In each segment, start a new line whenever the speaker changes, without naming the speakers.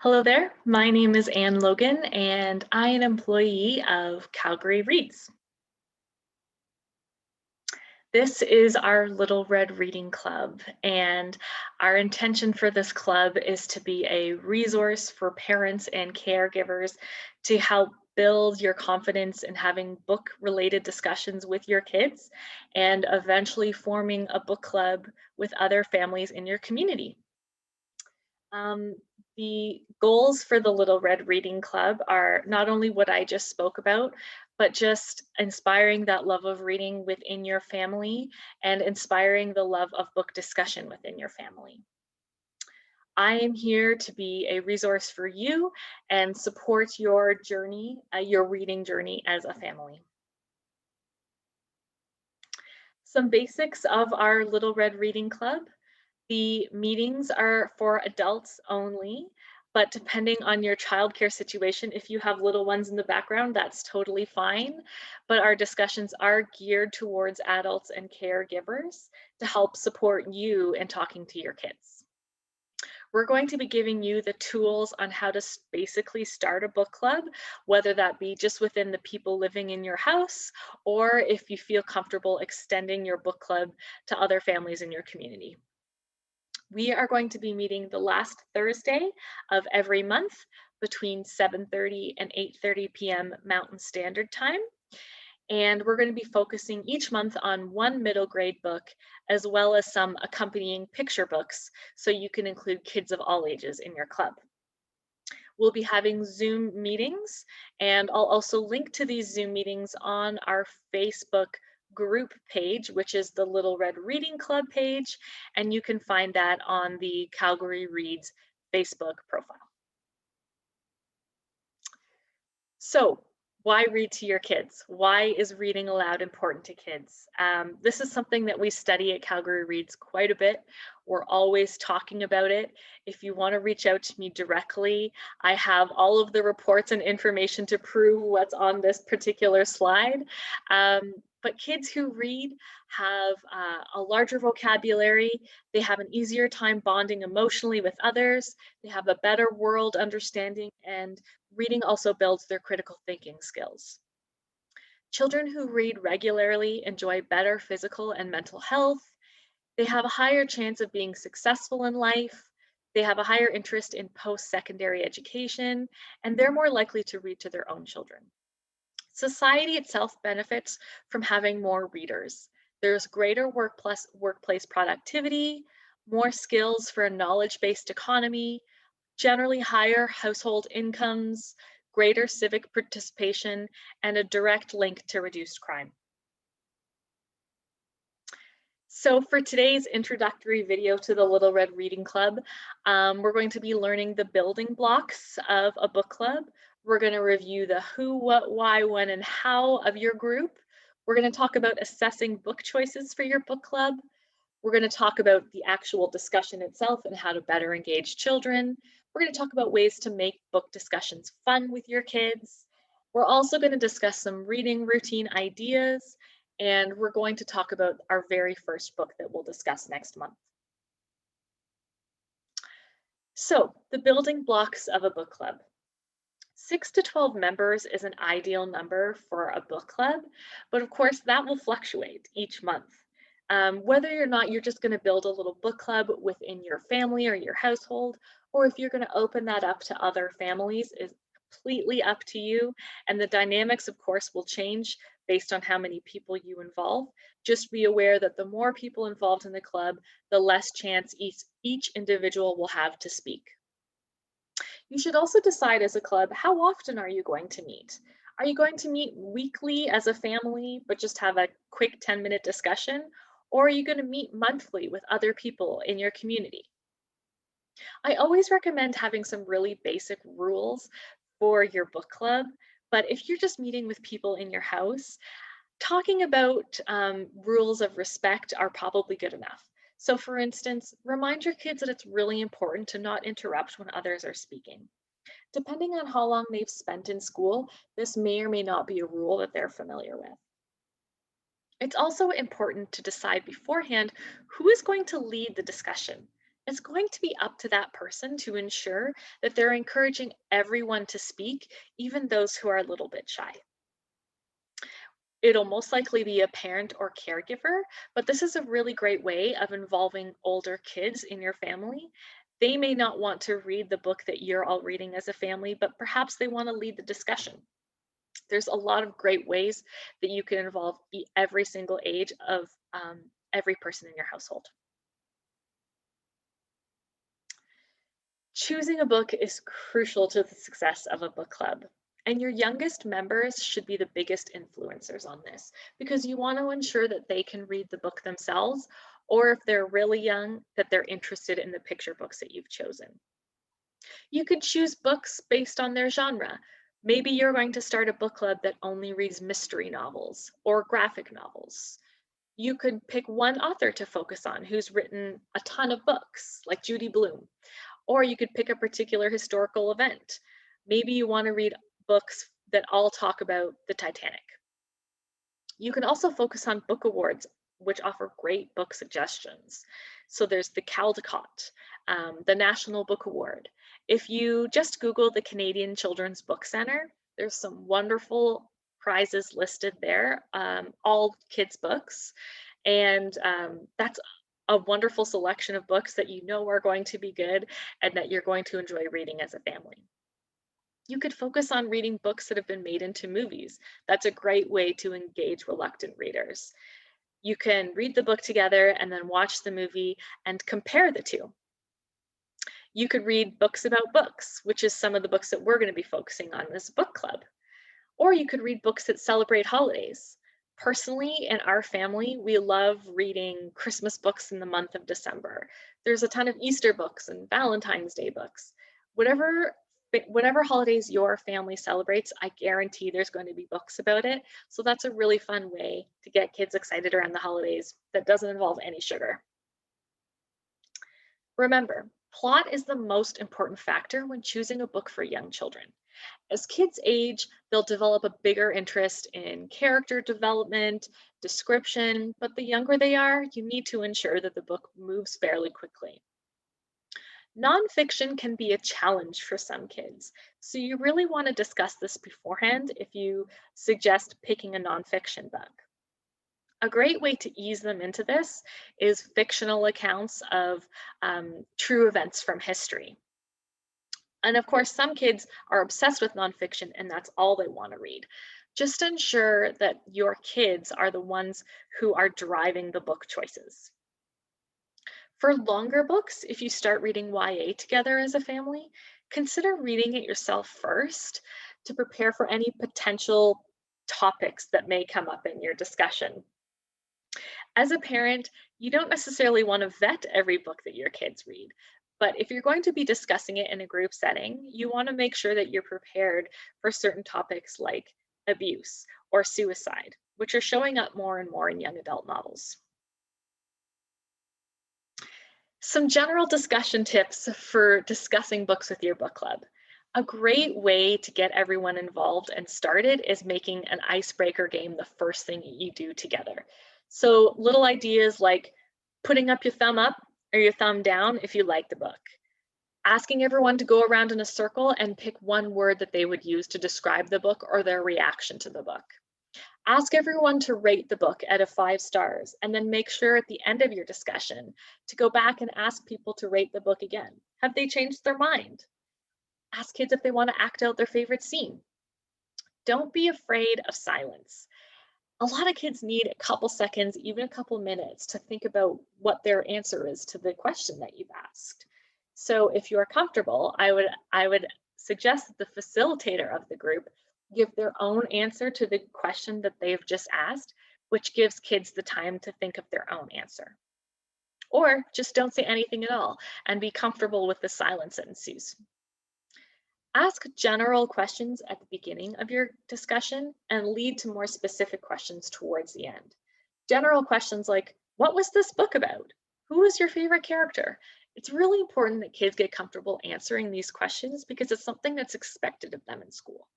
Hello there, my name is Anne Logan and I am an employee of Calgary Reads. This is our Little Red Reading Club, and our intention for this club is to be a resource for parents and caregivers to help build your confidence in having book-related discussions with your kids and eventually forming a book club with other families in your community. Um, the goals for the Little Red Reading Club are not only what I just spoke about, but just inspiring that love of reading within your family and inspiring the love of book discussion within your family. I am here to be a resource for you and support your journey, your reading journey as a family. Some basics of our Little Red Reading Club. The meetings are for adults only, but depending on your childcare situation, if you have little ones in the background, that's totally fine. But our discussions are geared towards adults and caregivers to help support you in talking to your kids. We're going to be giving you the tools on how to basically start a book club, whether that be just within the people living in your house, or if you feel comfortable extending your book club to other families in your community. We are going to be meeting the last Thursday of every month between 7:30 and 8:30 p.m. Mountain Standard Time. And we're going to be focusing each month on one middle grade book, as well as some accompanying picture books, so you can include kids of all ages in your club. We'll be having Zoom meetings, and I'll also link to these Zoom meetings on our Facebook group page, which is the Little Red Reading Club page, and you can find that on the Calgary Reads Facebook profile. So, why read to your kids? Why is reading aloud important to kids? This is something that we study at Calgary Reads quite a bit. We're always talking about it. If you want to reach out to me directly, I have all of the reports and information to prove what's on this particular slide. But kids who read have a larger vocabulary, they have an easier time bonding emotionally with others, they have a better world understanding, and reading also builds their critical thinking skills. Children who read regularly enjoy better physical and mental health. They have a higher chance of being successful in life. They have a higher interest in post-secondary education, and they're more likely to read to their own children. Society itself benefits from having more readers. There's greater workplace productivity, more skills for a knowledge-based economy, generally higher household incomes, greater civic participation, and a direct link to reduced crime. So for today's introductory video to the Little Red Reading Club, we're going to be learning the building blocks of a book club. We're going to review the who, what, why, when, and how of your group. We're going to talk about assessing book choices for your book club. We're going to talk about the actual discussion itself and how to better engage children. We're going to talk about ways to make book discussions fun with your kids. We're also going to discuss some reading routine ideas, and we're going to talk about our very first book that we'll discuss next month. So, the building blocks of a book club. 6 to 12 members is an ideal number for a book club, but of course that will fluctuate each month. Whether or not you're just going to build a little book club within your family or your household, or if you're going to open that up to other families is completely up to you. And the dynamics, of course, will change based on how many people you involve. Just be aware that the more people involved in the club, the less chance each individual will have to speak. You should also decide as a club, how often are you going to meet? Are you going to meet weekly as a family, but just have a quick 10-minute discussion? Or are you going to meet monthly with other people in your community? I always recommend having some really basic rules for your book club, but if you're just meeting with people in your house, talking about rules of respect are probably good enough. So for instance, remind your kids that it's really important to not interrupt when others are speaking. Depending on how long they've spent in school, this may or may not be a rule that they're familiar with. It's also important to decide beforehand who is going to lead the discussion. It's going to be up to that person to ensure that they're encouraging everyone to speak, even those who are a little bit shy. It'll most likely be a parent or caregiver, but this is a really great way of involving older kids in your family. They may not want to read the book that you're all reading as a family, but perhaps they want to lead the discussion. There's a lot of great ways that you can involve every single age of every person in your household. Choosing a book is crucial to the success of a book club. And your youngest members should be the biggest influencers on this because you want to ensure that they can read the book themselves, or if they're really young, that they're interested in the picture books that you've chosen. You could choose books based on their genre. Maybe you're going to start a book club that only reads mystery novels or graphic novels. You could pick one author to focus on who's written a ton of books, like Judy Blume, or you could pick a particular historical event. Maybe you want to read books that all talk about the Titanic. You can also focus on book awards, which offer great book suggestions. So there's the Caldecott, the National Book Award. If you just Google the Canadian Children's Book Centre, there's some wonderful prizes listed there, all kids' books. And that's a wonderful selection of books that you know are going to be good and that you're going to enjoy reading as a family. You could focus on reading books that have been made into movies. That's a great way to engage reluctant readers. You can read the book together and then watch the movie and compare the two. You could read books about books, which is some of the books that we're going to be focusing on in this book club. Or you could read books that celebrate holidays. Personally, in our family, we love reading Christmas books in the month of December. There's a ton of Easter books and Valentine's Day books. Whatever holidays your family celebrates, I guarantee there's going to be books about it. So that's a really fun way to get kids excited around the holidays that doesn't involve any sugar. Remember, plot is the most important factor when choosing a book for young children. As kids age, they'll develop a bigger interest in character development, description, but the younger they are, you need to ensure that the book moves fairly quickly. Nonfiction can be a challenge for some kids, so you really want to discuss this beforehand if you suggest picking a nonfiction book. A great way to ease them into this is fictional accounts of true events from history. And of course, some kids are obsessed with nonfiction and that's all they want to read. Just ensure that your kids are the ones who are driving the book choices. For longer books, if you start reading YA together as a family, consider reading it yourself first to prepare for any potential topics that may come up in your discussion. As a parent, you don't necessarily want to vet every book that your kids read, but if you're going to be discussing it in a group setting, you want to make sure that you're prepared for certain topics like abuse or suicide, which are showing up more and more in young adult novels. Some general discussion tips for discussing books with your book club. A great way to get everyone involved and started is making an icebreaker game the first thing you do together. So little ideas like putting up your thumb up or your thumb down if you like the book. Asking everyone to go around in a circle and pick one word that they would use to describe the book or their reaction to the book. Ask everyone to rate the book out of 5 stars and then make sure at the end of your discussion to go back and ask people to rate the book again. Have they changed their mind? Ask kids if they want to act out their favorite scene. Don't be afraid of silence. A lot of kids need a couple seconds, even a couple minutes to think about what their answer is to the question that you've asked. So if you're comfortable, I would suggest that the facilitator of the group give their own answer to the question that they've just asked, which gives kids the time to think of their own answer. Or just don't say anything at all and be comfortable with the silence that ensues. Ask general questions at the beginning of your discussion and lead to more specific questions towards the end. General questions like, what was this book about? Who was your favorite character? It's really important that kids get comfortable answering these questions because it's something that's expected of them in school.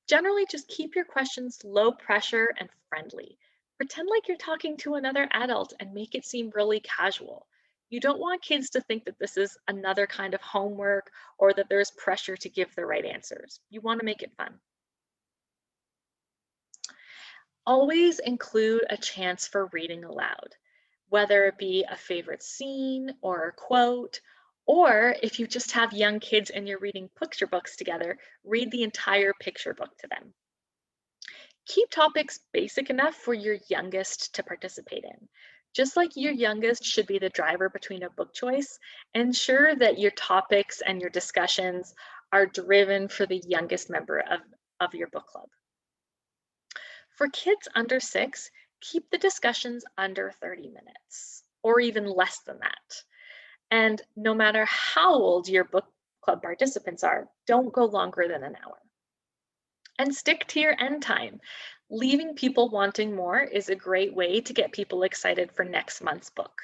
Generally, just keep your questions low pressure and friendly. Pretend like you're talking to another adult and make it seem really casual. You don't want kids to think that this is another kind of homework or that there's pressure to give the right answers. You want to make it fun. Always include a chance for reading aloud, whether it be a favorite scene or a quote, or if you just have young kids and you're reading picture books together, read the entire picture book to them. Keep topics basic enough for your youngest to participate in. Just like your youngest should be the driver between a book choice, ensure that your topics and your discussions are driven for the youngest member of your book club. For kids under 6, keep the discussions under 30 minutes or even less than that. And no matter how old your book club participants are, don't go longer than an hour. And stick to your end time. Leaving people wanting more is a great way to get people excited for next month's book.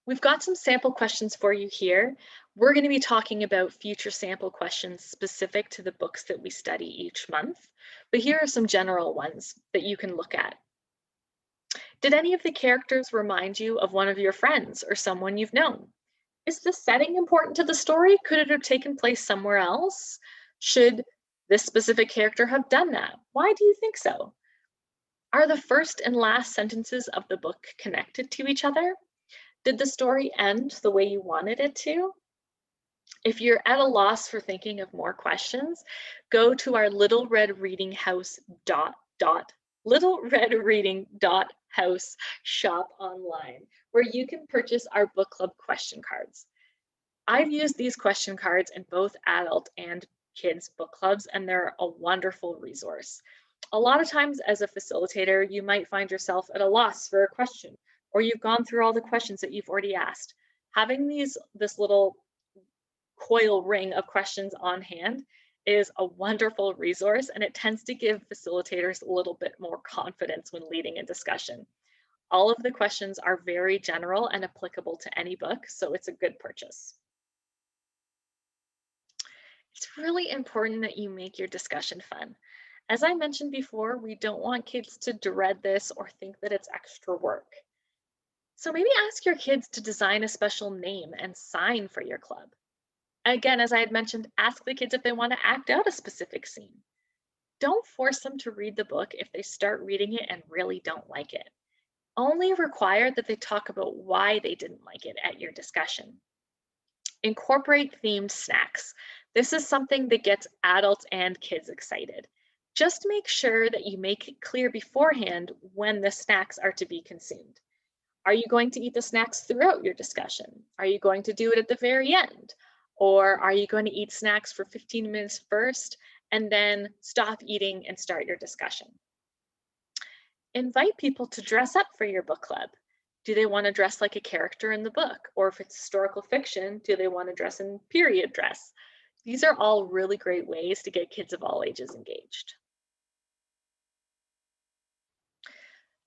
We've got some sample questions for you here. We're going to be talking about future sample questions specific to the books that we study each month, but here are some general ones that you can look at. Did any of the characters remind you of one of your friends or someone you've known? Is the setting important to the story? Could it have taken place somewhere else? Should this specific character have done that? Why do you think so? Are the first and last sentences of the book connected to each other? Did the story end the way you wanted it to? If you're at a loss for thinking of more questions, go to our Little Red Reading House Little Red Reading House shop online, where you can purchase our book club question cards. I've used these question cards in both adult and kids book clubs, and they're a wonderful resource. A lot of times as a facilitator, you might find yourself at a loss for a question, or you've gone through all the questions that you've already asked. Having this little coil ring of questions on hand is a wonderful resource, and it tends to give facilitators a little bit more confidence when leading a discussion. All of the questions are very general and applicable to any book, so it's a good purchase. It's really important that you make your discussion fun. As I mentioned before, we don't want kids to dread this or think that it's extra work. So maybe ask your kids to design a special name and sign for your club. Again, as I had mentioned, ask the kids if they want to act out a specific scene. Don't force them to read the book if they start reading it and really don't like it. Only require that they talk about why they didn't like it at your discussion. Incorporate themed snacks. This is something that gets adults and kids excited. Just make sure that you make it clear beforehand when the snacks are to be consumed. Are you going to eat the snacks throughout your discussion? Are you going to do it at the very end? Or are you going to eat snacks for 15 minutes first and then stop eating and start your discussion? Invite people to dress up for your book club. Do they want to dress like a character in the book? Or if it's historical fiction, do they want to dress in period dress? These are all really great ways to get kids of all ages engaged.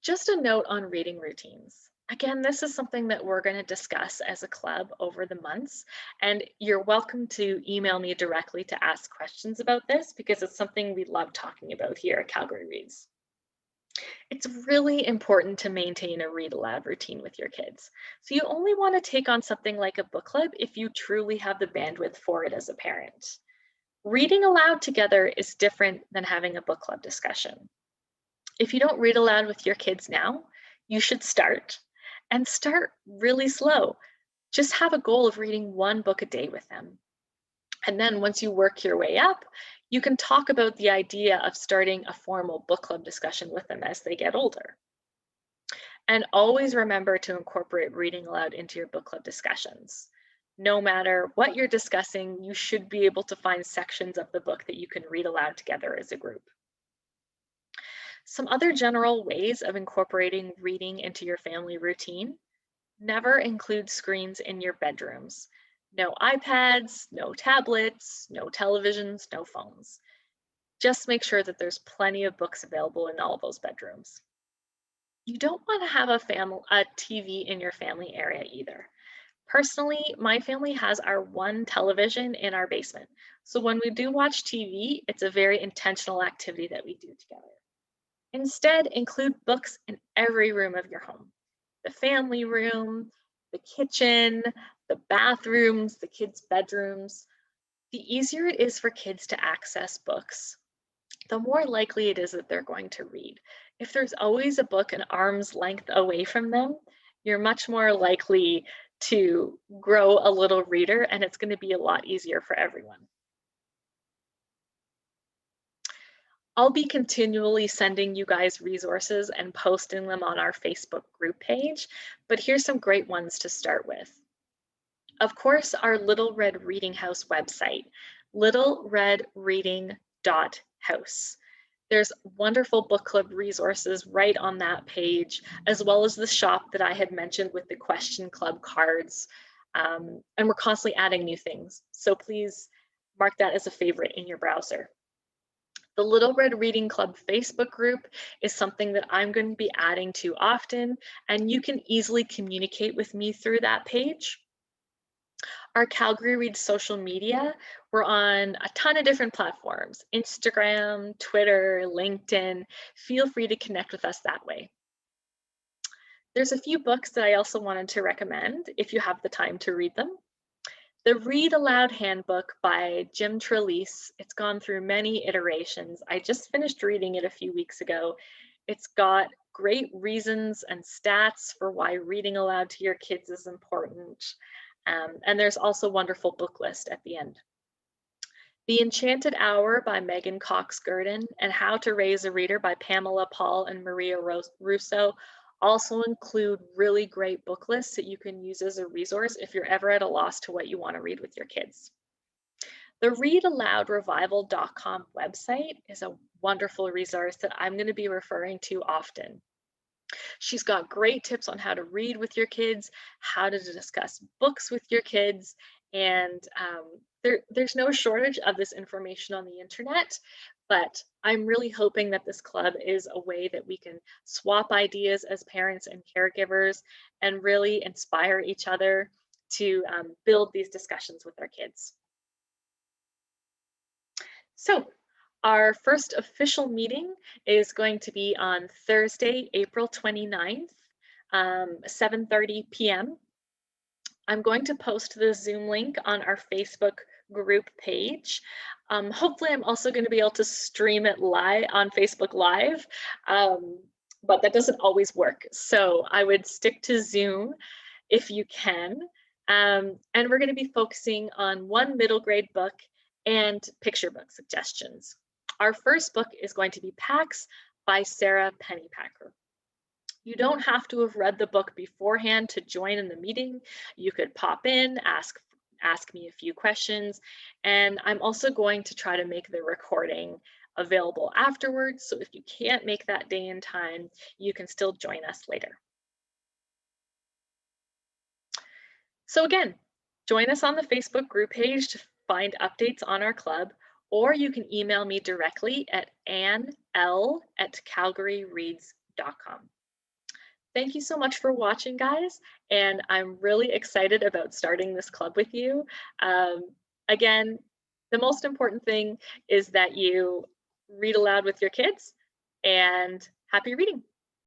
Just a note on reading routines. Again, this is something that we're going to discuss as a club over the months, and you're welcome to email me directly to ask questions about this because it's something we love talking about here at Calgary Reads. It's really important to maintain a read aloud routine with your kids. So you only want to take on something like a book club if you truly have the bandwidth for it as a parent. Reading aloud together is different than having a book club discussion. If you don't read aloud with your kids now, you should start. And start really slow. Just have a goal of reading one book a day with them. And then once you work your way up, you can talk about the idea of starting a formal book club discussion with them as they get older. And always remember to incorporate reading aloud into your book club discussions. No matter what you're discussing, you should be able to find sections of the book that you can read aloud together as a group. Some other general ways of incorporating reading into your family routine: never include screens in your bedrooms. No iPads, no tablets, no televisions, no phones. Just make sure that there's plenty of books available in all those bedrooms. You don't want to have a TV in your family area either. Personally, my family has our one television in our basement. So when we do watch TV, it's a very intentional activity that we do together. Instead, include books in every room of your home. the family room, the kitchen, the bathrooms, the kids' bedrooms. The easier it is for kids to access books, the more likely it is that they're going to read. If there's always a book an arm's length away from them, you're much more likely to grow a little reader, and it's going to be a lot easier for everyone. I'll be continually sending you guys resources and posting them on our Facebook group page, but here's some great ones to start with. Of course, our Little Red Reading House website, littleredreading.house. There's wonderful book club resources right on that page, as well as the shop that I had mentioned with the question club cards. And we're constantly adding new things. So please mark that as a favorite in your browser. The Little Red Reading Club Facebook group is something that I'm going to be adding to often, and you can easily communicate with me through that page. Our Calgary Reads social media, we're on a ton of different platforms, Instagram, Twitter, LinkedIn. Feel free to connect with us that way. There's a few books that I also wanted to recommend if you have the time to read them. The Read Aloud Handbook by Jim Trelease, it's gone through many iterations. I just finished reading it a few weeks ago. It's got great reasons and stats for why reading aloud to your kids is important. And there's also a wonderful book list at the end. The Enchanted Hour by Megan Cox-Gurdon and How to Raise a Reader by Pamela Paul and Maria Russo also include really great book lists that you can use as a resource if you're ever at a loss to what you want to read with your kids. The readaloudrevival.com website is a wonderful resource that I'm going to be referring to often. She's got great tips on how to read with your kids, how to discuss books with your kids, and there's no shortage of this information on the internet, but I'm really hoping that this club is a way that we can swap ideas as parents and caregivers and really inspire each other to build these discussions with our kids. So, our first official meeting is going to be on Thursday, April 29th, 7:30 p.m. I'm going to post the Zoom link on our Facebook group page. Hopefully, I'm also going to be able to stream it live on Facebook Live, but that doesn't always work. So I would stick to Zoom if you can. And we're going to be focusing on one middle grade book and picture book suggestions. Our first book is going to be Pax by Sarah Pennypacker. You don't have to have read the book beforehand to join in the meeting. You could pop in, ask me a few questions, and I'm also going to try to make the recording available afterwards. So if you can't make that day and time, you can still join us later. So again, join us on the Facebook group page to find updates on our club, or you can email me directly at annl@calgaryreads.com. Thank you so much for watching, guys, and I'm really excited about starting this club with you. Again, the most important thing is that you read aloud with your kids, and happy reading.